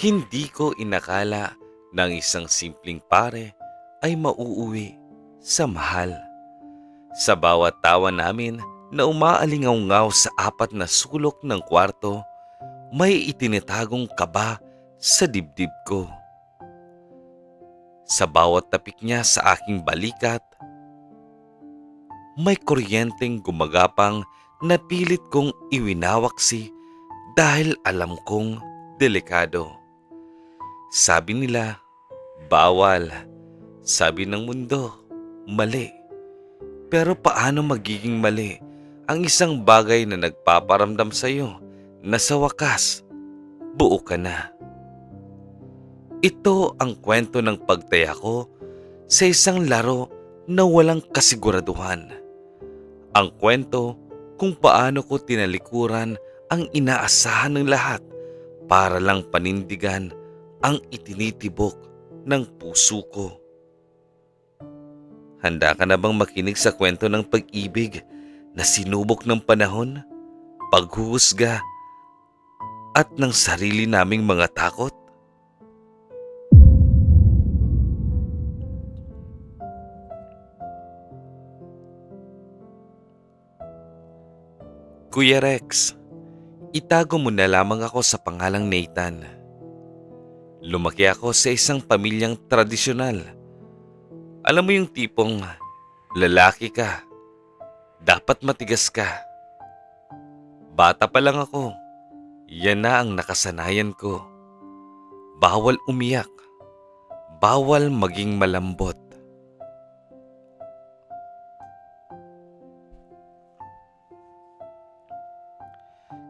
Hindi ko inakala na ang isang simpleng pare ay mauuwi sa mahal. Sa bawat tawa namin na umaalingaw-ngaw sa apat na sulok ng kwarto, may itinatagong kaba sa dibdib ko. Sa bawat tapik niya sa aking balikat, may kuryenteng gumagapang na pilit kong iwinawaksi dahil alam kong delikado. Sabi nila, bawal. Sabi ng mundo, mali. Pero paano magiging mali ang isang bagay na nagpaparamdam sa iyo na sa wakas, buo ka na? Ito ang kwento ng pagtaya ko sa isang laro na walang kasiguraduhan. Ang kwento kung paano ko tinalikuran ang inaasahan ng lahat para lang panindigan ang itinitibok ng puso ko. Handa ka na bang makinig sa kwento ng pag-ibig na sinubok ng panahon, paghuhusga at ng sarili naming mga takot? Kuya Rex, itago mo na lamang ako sa pangalang Nathan. Lumaki ako sa isang pamilyang tradisyonal. Alam mo yung tipong lalaki ka, dapat matigas ka. Bata pa lang ako, yan na ang nakasanayan ko. Bawal umiyak, bawal maging malambot.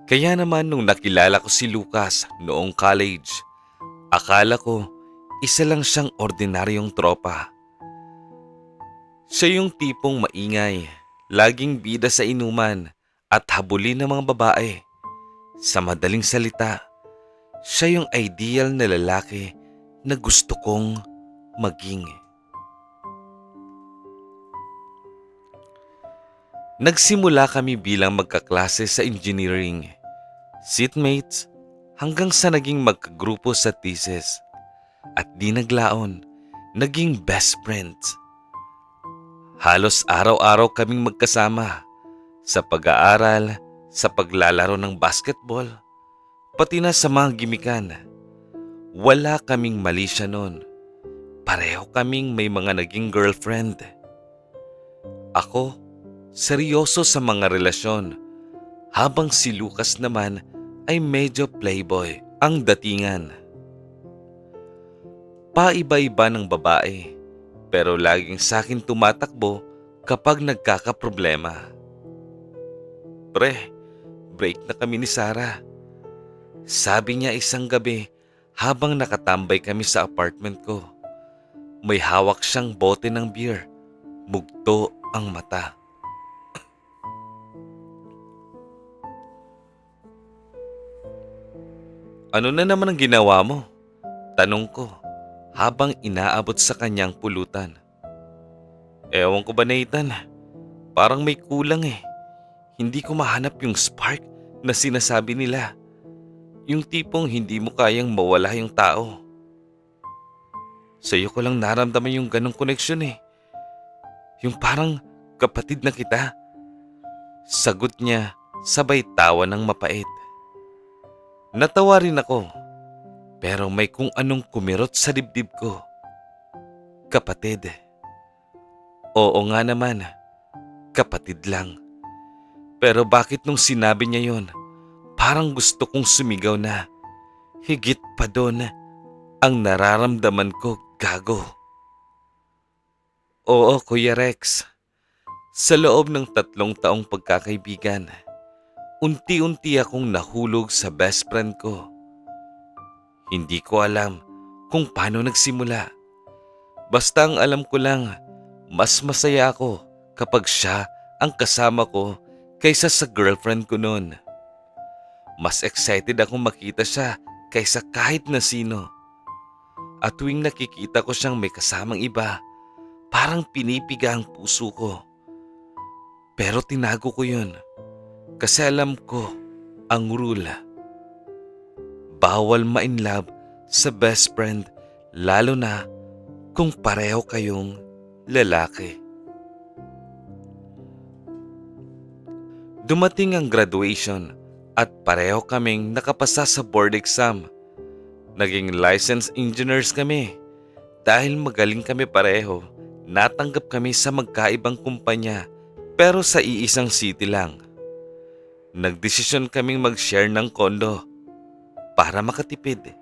Kaya naman nung nakilala ko si Lucas noong college, akala ko isa lang siyang ordinaryong tropa. Siya yung tipong maingay, laging bida sa inuman at habulin ng mga babae. Sa madaling salita, siya yung ideal na lalaki na gusto kong maging. Nagsimula kami bilang magkaklase sa engineering, seatmates hanggang sa naging magkagrupo sa thesis at di naglaon, naging best friends. Halos araw-araw kaming magkasama sa pag-aaral, sa paglalaro ng basketball, pati na sa mga gimikan. Wala kaming mali siya noon. Pareho kaming may mga naging girlfriend. Ako, seryoso sa mga relasyon, habang si Lucas naman ay medyo playboy ang datingan. Paiba-iba ng babae, pero laging sa akin tumatakbo kapag nagkakaproblema. Pre, break na kami ni Sarah. Sabi niya isang gabi habang nakatambay kami sa apartment ko. May hawak siyang bote ng beer. Mugto ang mata. Ano na naman ang ginawa mo? Tanong ko habang inaabot sa kanyang pulutan. Ewan ko ba, Nathan? Parang may kulang eh. Hindi ko mahanap yung spark na sinasabi nila. Yung tipong hindi mo kayang mawala yung tao. Sa'yo ko lang naramdaman yung ganong koneksyon eh. Yung parang kapatid na kita. Sagot niya sabay tawa ng mapait. Natawa rin ako, pero may kung anong kumirot sa dibdib ko. Kapatid. Oo nga naman, kapatid lang. Pero bakit nung sinabi niya yon, parang gusto kong sumigaw na. Higit pa doon, ang nararamdaman ko gago. Oo, Kuya Rex. Sa loob ng 3 taong pagkakaibigan, unti-unti akong nahulog sa best friend ko. Hindi ko alam kung paano nagsimula. Basta ang alam ko lang, mas masaya ako kapag siya ang kasama ko kaysa sa girlfriend ko noon. Mas excited akong makita siya kaysa kahit na sino. At tuwing nakikita ko siyang may kasamang iba, parang pinipiga ang puso ko. Pero tinago ko yun kasi alam ko ang rule. Bawal ma-inlove sa best friend, lalo na kung pareho kayong lalaki. Dumating ang graduation at pareho kaming nakapasa sa board exam. Naging licensed engineers kami. Dahil magaling kami pareho, natanggap kami sa magkaibang kumpanya pero sa iisang city lang. Nagdesisyon kaming mag-share ng kondo para makatipid.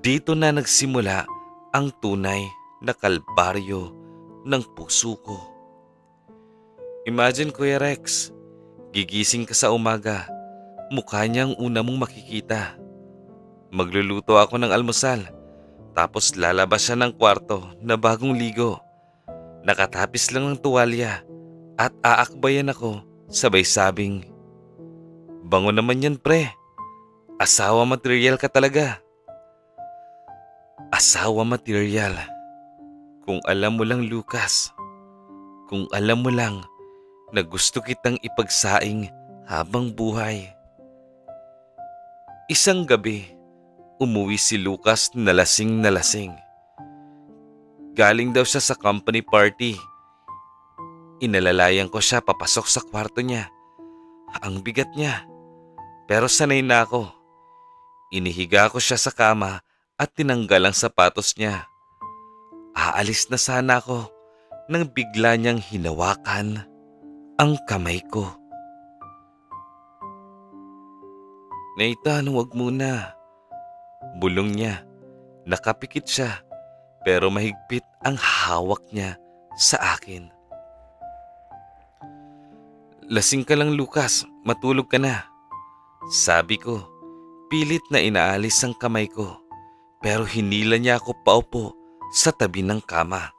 Dito na nagsimula ang tunay na kalbaryo ng puso ko. Imagine Kuya Rex, gigising ka sa umaga, mukha niyang una mong makikita. Magluluto ako ng almusal, tapos lalabas siya ng kwarto na bagong ligo. Nakatapis lang ng tuwalya at aakbayan ako sabay sabing, "Bango naman yan pre, asawa material ka talaga." Asawa material. Kung alam mo lang Lucas, kung alam mo lang na gusto kitang ipagsaing habang buhay. Isang gabi, umuwi si Lucas na lasing na lasing. Galing daw siya sa company party. Inalalayan ko siya papasok sa kwarto niya. Ang bigat niya. Pero sanay na ako. Inihiga ko siya sa kama at tinanggal ang sapatos niya. Aalis na sana ako nang bigla niyang hinawakan ang kamay ko. "Nathan, huwag muna." Bulong niya. Nakapikit siya pero mahigpit ang hawak niya sa akin. "Lasing ka lang Lucas, matulog ka na." Sabi ko, pilit na inaalis ang kamay ko pero hinila niya ako paupo sa tabi ng kama.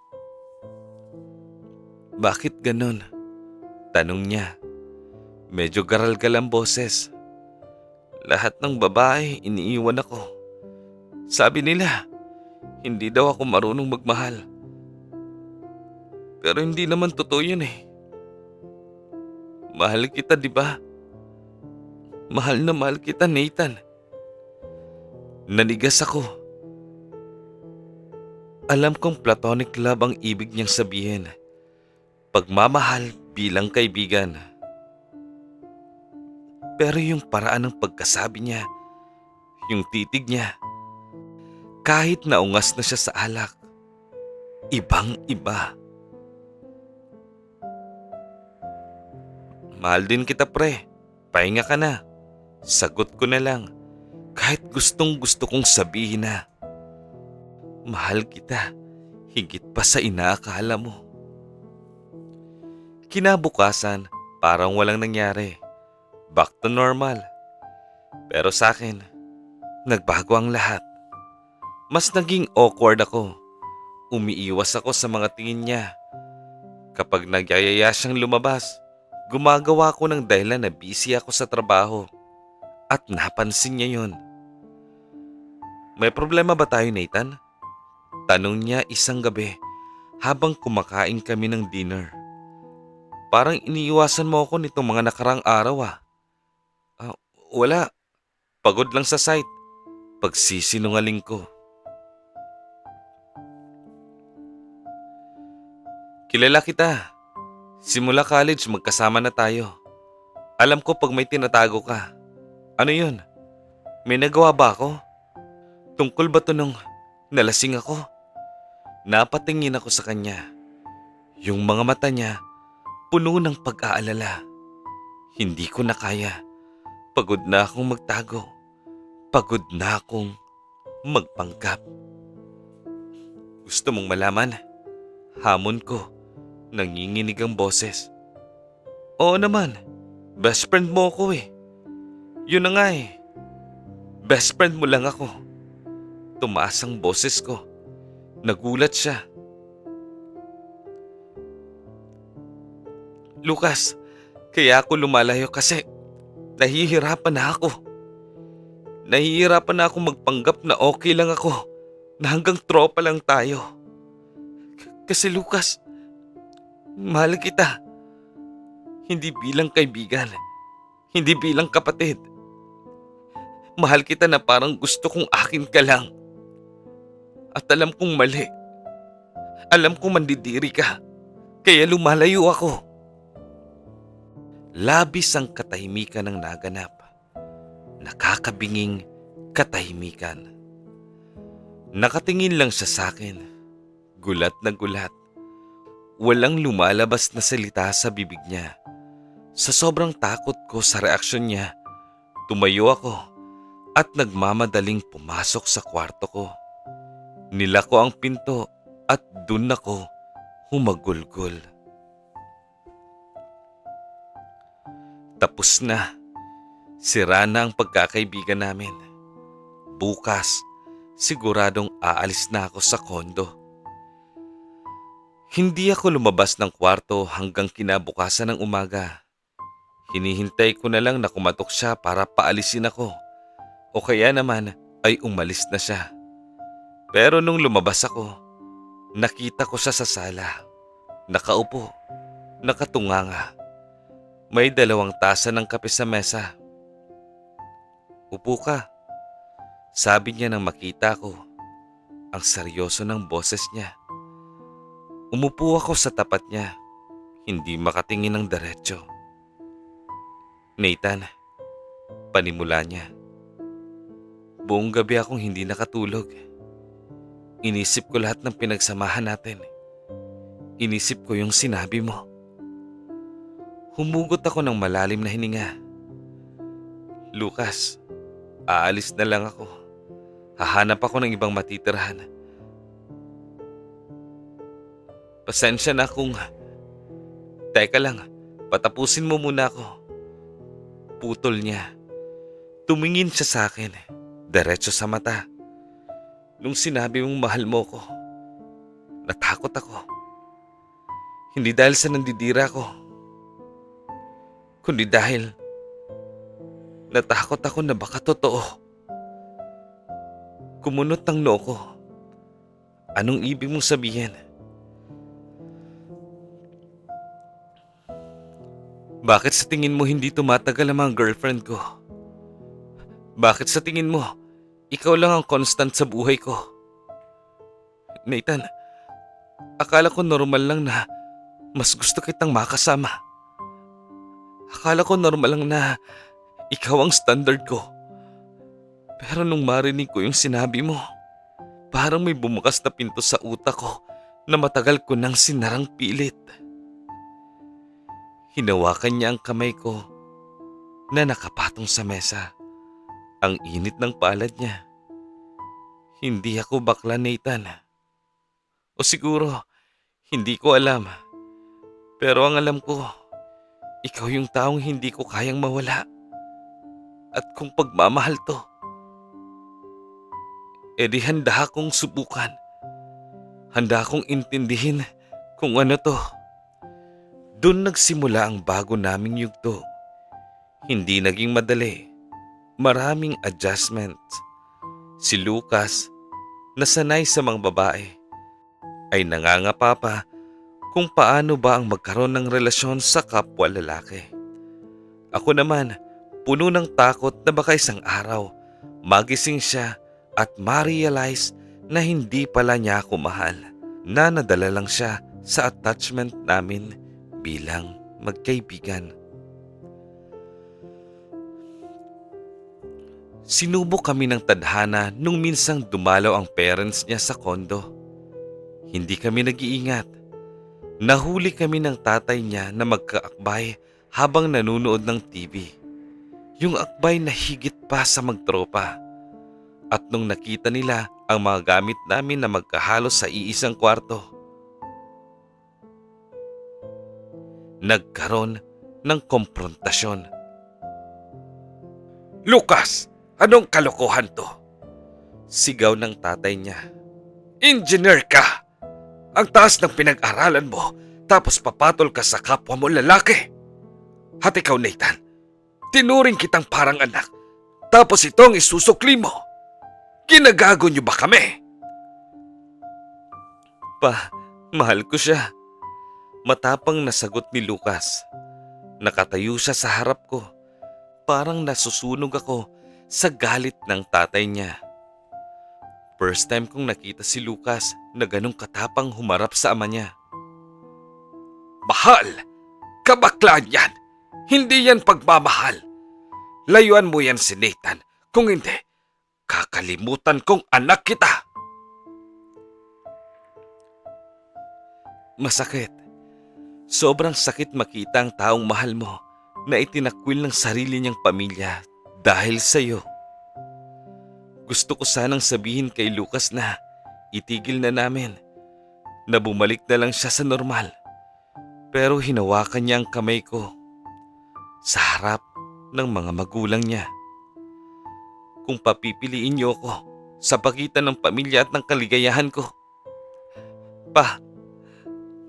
"Bakit ganon?" Tanong niya. Medyo garalgal ang boses. "Lahat ng babae iniiwan ako. Sabi nila, hindi daw ako marunong magmahal. Pero hindi naman totoo yun eh. Mahal kita, di ba? Mahal na mahal kita, Nathan." Nanigas ako. Alam kong platonic love ang ibig niyang sabihin. Pagmamahal bilang kaibigan. Pero yung paraan ng pagkasabi niya, yung titig niya, kahit naungas na siya sa alak, ibang-iba. "Mahal din kita pre, pahinga ka na." Sagot ko na lang, kahit gustong gusto kong sabihin na, "Mahal kita, higit pa sa inaakala mo." Kinabukasan, parang walang nangyari. Back to normal. Pero sa akin, nagbago ang lahat. Mas naging awkward ako. Umiiwas ako sa mga tingin niya. Kapag nagyayaya siyang lumabas, gumagawa ko ng dahilan na busy ako sa trabaho. At napansin niya yun. "May problema ba tayo, Nathan?" Tanong niya isang gabi habang kumakain kami ng dinner. "Parang iniiwasan mo ako nitong mga nakarang araw ah." Wala. Pagod lang sa site." Pagsisinungaling ko. "Kilala kita. Simula college magkasama na tayo. Alam ko pag may tinatago ka. Ano yun? May nagawa ba ako? Tungkol ba to nung nalasing ako?" Napatingin ako sa kanya. Yung mga mata niya puno ng pag-aalala. Hindi ko na kaya. Pagod na akong magtago. Pagod na akong magpanggap. "Gusto mong malaman?" Hamon ko. Nanginginig ang boses. "Oo naman. Best friend mo ako eh." "Yun na nga eh. Best friend mo lang ako." Tumaas ang boses ko. Nagulat siya. "Lucas, kaya ako lumalayo kasi nahihirapan na ako. Nahihirapan na akong magpanggap na okay lang ako, na hanggang tropa lang tayo. Kasi Lucas, mahal kita. Hindi bilang kaibigan, hindi bilang kapatid. Mahal kita na parang gusto kong akin ka lang. At alam kong mali. Alam kong mandidiri ka. Kaya lumalayo ako. Labis ang katahimikan ng naganap. Nakakabinging katahimikan. Nakatingin lang siya sa akin. Gulat na gulat. Walang lumalabas na salita sa bibig niya. Sa sobrang takot ko sa reaksyon niya, tumayo ako at nagmamadaling pumasok sa kwarto ko. Nilako ang pinto at dun ako humagulgol. Tapos na. Sira na ang pagkakaibigan namin. Bukas, siguradong aalis na ako sa kondo. Hindi ako lumabas ng kwarto hanggang kinabukasan ng umaga. Hinihintay ko na lang na kumatok siya para paalisin ako. O kaya naman ay umalis na siya. Pero nung lumabas ako, nakita ko siya sa sala. Nakaupo, nakatunganga. May 2 tasa ng kape sa mesa. Upo ka, sabi niya nang makita ko. Ang seryoso ng boses niya. Umupo ako sa tapat niya, hindi makatingin ng diretso. Nathan, panimula niya. Buong gabi akong hindi nakatulog. Inisip ko lahat ng pinagsamahan natin. Inisip ko yung sinabi mo. Humugot ako ng malalim na hininga. Lucas, aalis na lang ako. Hahanap ako ng ibang matitirahan. Pasensya na kung... Teka lang, patapusin mo muna ako. Putol niya. Tumingin siya sa akin, diretso sa mata. Nung sinabi mong mahal mo ko, natakot ako. Hindi dahil sa nandidira ko, kundi dahil natakot ako na baka totoo. Kumunot ang noo ko. Anong ibig mong sabihin? Bakit sa tingin mo hindi tumatagal ang mga girlfriend ko? Bakit sa tingin mo, ikaw lang ang constant sa buhay ko? Nathan, akala ko normal lang na mas gusto kitang makasama. Akala ko normal lang na ikaw ang standard ko. Pero nung marinig ko yung sinabi mo, parang may bumukas na pinto sa utak ko na matagal ko nang sinarang pilit. Hinawakan niya ang kamay ko na nakapatong sa mesa. Ang init ng palad niya. Hindi ako bakla, Nathan. O siguro, hindi ko alam. Pero ang alam ko, ikaw yung taong hindi ko kayang mawala. At kung pagmamahal to, edi handa akong subukan. Handa akong intindihin kung ano to. Doon nagsimula ang bago naming yugto. Hindi naging madali. Maraming adjustments. Si Lucas, na sanay sa mga babae, ay nangangapa pa kung paano ba ang magkaroon ng relasyon sa kapwa lalaki. Ako naman, puno ng takot na baka isang araw, magising siya at ma-realize na hindi pala niya ako mahal, na nadala lang siya sa attachment namin bilang magkaibigan. Sinubok kami ng tadhana nung minsang dumalaw ang parents niya sa kondo. Hindi kami nag-iingat. Nahuli kami ng tatay niya na magkaakbay habang nanunood ng TV. Yung akbay na higit pa sa magtropa. At nung nakita nila ang mga gamit namin na magkahalo sa iisang kwarto, nagkaroon ng komprontasyon. Lucas! Anong kalokohan to? Sigaw ng tatay niya. Engineer ka! Ang taas ng pinag-aralan mo, tapos papatol ka sa kapwa mo lalaki. At ikaw, Nathan, tinuring kitang parang anak, tapos itong isusukli mo. Ginagago niyo ba kami? Mahal ko siya. Matapang na sagot ni Lucas. Nakatayo siya sa harap ko. Parang nasusunog ako sa galit ng tatay niya. First time kong nakita si Lucas na ganong katapang humarap sa ama niya. Mahal! Kabaklaan yan! Hindi yan pagmamahal! Layuan mo yan si Nathan. Kung hindi, kakalimutan kong anak kita! Masakit. Sobrang sakit makita ang taong mahal mo na itinakwil ng sarili niyang pamilya dahil sa'yo. Gusto ko sanang sabihin kay Lucas na itigil na namin, na bumalik na lang siya sa normal. Pero hinawakan niya ang kamay ko sa harap ng mga magulang niya. Kung papipiliin niyo ako sa pagitan ng pamilya at ng kaligayahan ko,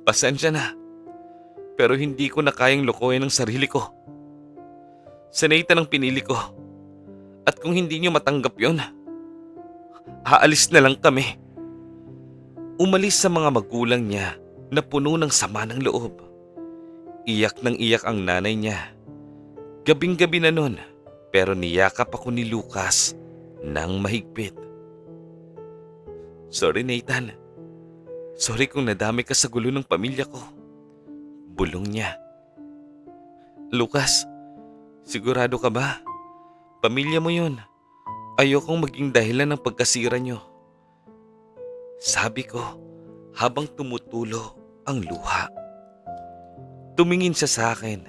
pasensya na. Pero hindi ko na kayang lokohin ang sarili ko. Si Nathan ang pinili ko. At kung hindi niyo matanggap yon, aalis na lang kami. Umalis sa mga magulang niya na puno ng sama ng loob. Iyak ng iyak ang nanay niya. Gabing-gabi na nun, pero niyakap ako ni Lucas ng mahigpit. Sorry Nathan. Sorry kung nadami ka sa gulo ng pamilya ko. Bulong niya. Lucas, sigurado ka ba? Pamilya mo yun. Ayokong maging dahilan ng pagkasira niyo. Sabi ko habang tumutulo ang luha. Tumingin siya sa akin.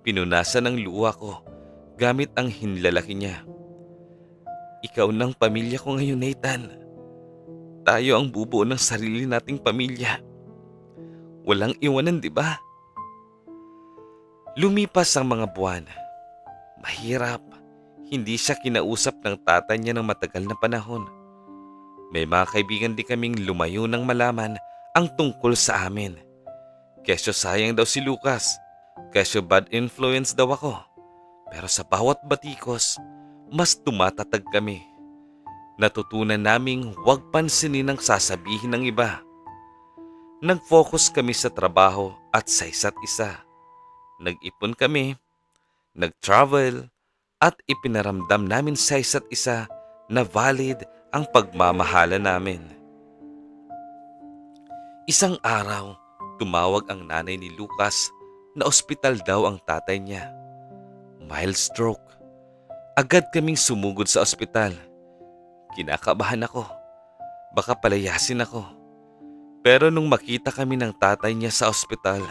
Pinunasan ang luha ko gamit ang hinlalaki niya. Ikaw ng pamilya ko ngayon, Nathan. Tayo ang bubuo ng sarili nating pamilya. Walang iwanan, di ba? Lumipas ang mga buwan. Mahirap. Hindi siya kinausap ng tatay niya ng matagal na panahon. May mga kaibigan di kaming lumayo nang malaman ang tungkol sa amin. Kesyo sayang daw si Lucas. Kesyo bad influence daw ako. Pero sa bawat batikos, mas tumatatag kami. Natutunan naming huwag pansinin ang sasabihin ng iba. Nag-focus kami sa trabaho at sa isa't isa. Nag-ipon kami, nag-travel, at ipinaramdam namin sa isa't isa na valid ang pagmamahala namin. Isang araw, tumawag ang nanay ni Lucas na ospital daw ang tatay niya. Mild stroke. Agad kaming sumugod sa ospital. Kinakabahan ako. Baka palayasin ako. Pero nung makita kami ng tatay niya sa ospital,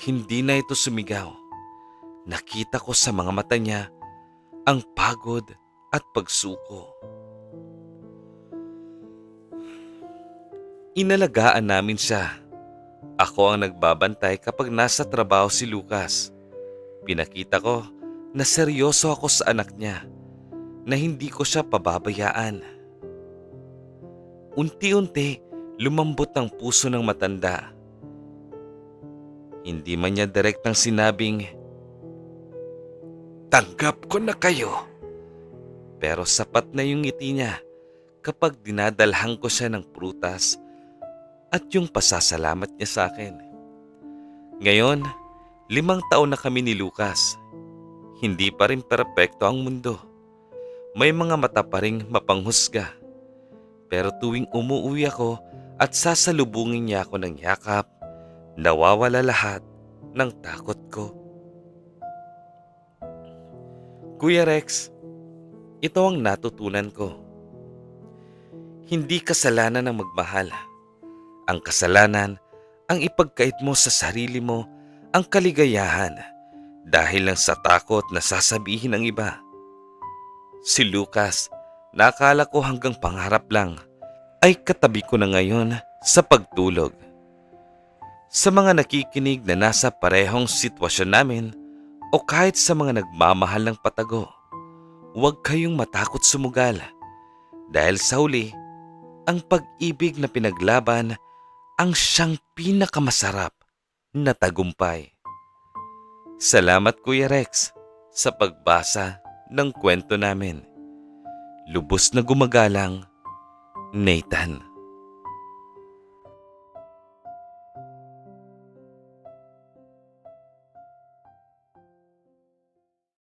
hindi na ito sumigaw. Nakita ko sa mga mata niya ang pagod at pagsuko. Inalagaan namin siya. Ako ang nagbabantay kapag nasa trabaho si Lucas. Pinakita ko na seryoso ako sa anak niya, na hindi ko siya pababayaan. Unti-unti, lumambot ang puso ng matanda. Hindi man niya direktang sinabing, "Tanggap ko na kayo." Pero sapat na yung ngiti niya kapag dinadalhan ko siya ng prutas at yung pasasalamat niya sa akin. Ngayon, 5 taon na kami ni Lucas. Hindi pa rin perpekto ang mundo. May mga mata pa ring mapanghusga. Pero tuwing umuwi ako at sasalubungin niya ako ng yakap, nawawala lahat ng takot ko. Kuya Rex, ito ang natutunan ko. Hindi kasalanan ng magmahal. Ang kasalanan ang ipagkait mo sa sarili mo ang kaligayahan dahil lang sa takot na sasabihin ng iba. Si Lucas, nakala ko hanggang pangarap lang, ay katabi ko na ngayon sa pagtulog. Sa mga nakikinig na nasa parehong sitwasyon namin o kahit sa mga nagmamahal ng patago, huwag kayong matakot sumugal dahil sa huli, ang pag-ibig na pinaglaban ang siyang pinakamasarap na tagumpay. Salamat Kuya Rex sa pagbasa ng kwento namin. Lubos na gumagalang, Nathan.